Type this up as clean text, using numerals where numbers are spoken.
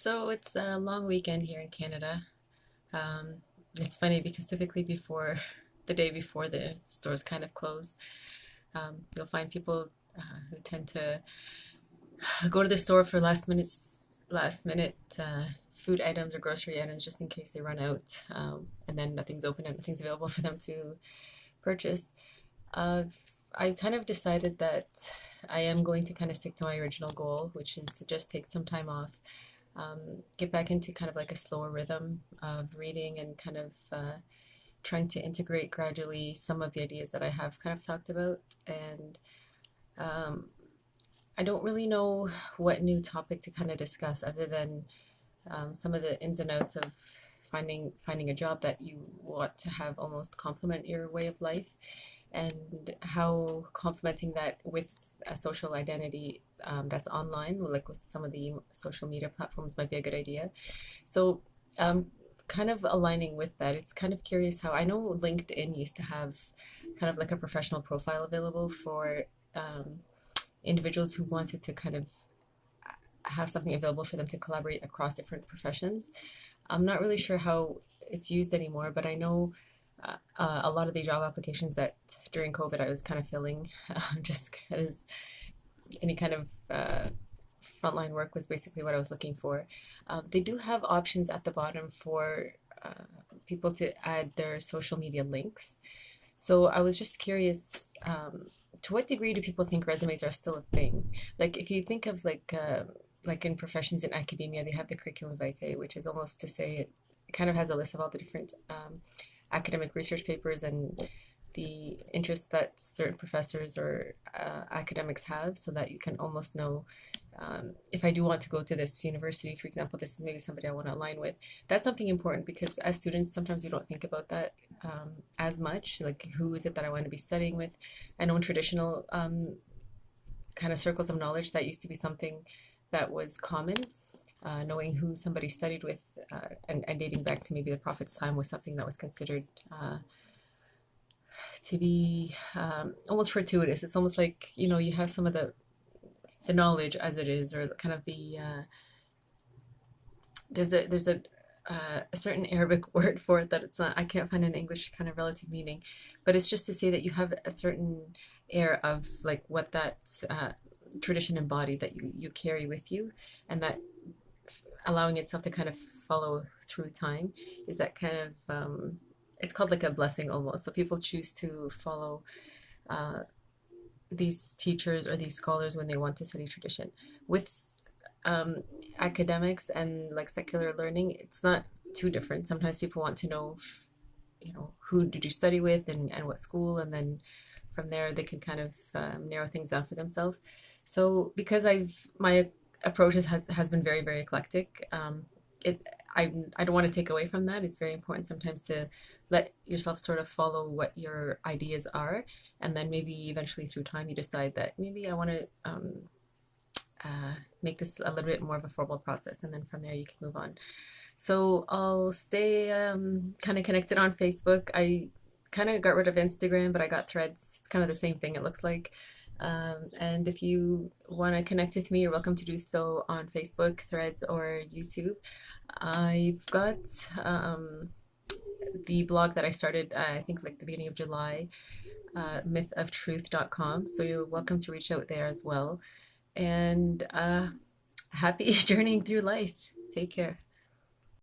So it's a long weekend here in Canada. Um, it's funny because typically before the day before the stores kind of close, you'll find people who tend to go to the store for last minute food items or grocery items just in case they run out, and then nothing's open and nothing's available for them to purchase. Uh, I kind of decided that I am going to kind of stick to my original goal, which is to just take some time off, get back into kind of like a slower rhythm of reading and kind of trying to integrate gradually some of the ideas that I have kind of talked about. And um, I don't really know what new topic to kind of discuss other than some of the ins and outs of finding a job that you want to have almost complement your way of life, and how complementing that with a social identity that's online, like with some of the social media platforms, might be a good idea. So, um, kind of aligning with that, it's kind of curious how I know LinkedIn used to have kind of like a professional profile available for individuals who wanted to kind of have something available for them to collaborate across different professions. I'm not really sure how it's used anymore, but I know a lot of the job applications that during COVID I was kind of filling, just because any kind of frontline work was basically what I was looking for. They do have options at the bottom for people to add their social media links. So I was just curious, to what degree do people think resumes are still a thing? Like if you think of like in professions in academia, they have the curriculum vitae, which is almost to say it kind of has a list of all the different academic research papers and the interests that certain professors or academics have, so that you can almost know, if I do want to go to this university, for example, this is maybe somebody I want to align with. That's something important because as students, sometimes we don't think about that as much. Like, who is it that I want to be studying with? I know in traditional kind of circles of knowledge, that used to be something that was common. Knowing who somebody studied with, and dating back to maybe the Prophet's time, was something that was considered to be almost fortuitous. It's almost like, you have some of the knowledge as it is, or kind of the there's a certain Arabic word for it that it's not, I can't find an English kind of relative meaning, but it's just to say that you have a certain air of like what that tradition embodied, that you carry with you, and that allowing itself to kind of follow through time is that kind of it's called like a blessing almost. So people choose to follow uh, these teachers or these scholars when they want to study tradition. With um, academics and like secular learning, it's not too different. Sometimes people want to know, who did you study with, and what school, and then from there they can kind of narrow things down for themselves. So because my approach has been very, very eclectic, it I don't want to take away from that. It's very important sometimes to let yourself sort of follow what your ideas are, and then maybe eventually through time you decide that maybe I want to make this a little bit more of a formal process, and then from there you can move on. So I'll stay kind of connected on Facebook. I kind of got rid of Instagram, but I got Threads. It's kind of the same thing, it looks like. And if you want to connect with me, you're welcome to do so on Facebook, Threads, or YouTube. I've got the blog that I started, I think, like the beginning of July, mythoftruth.com. So you're welcome to reach out there as well. And happy journeying through life. Take care.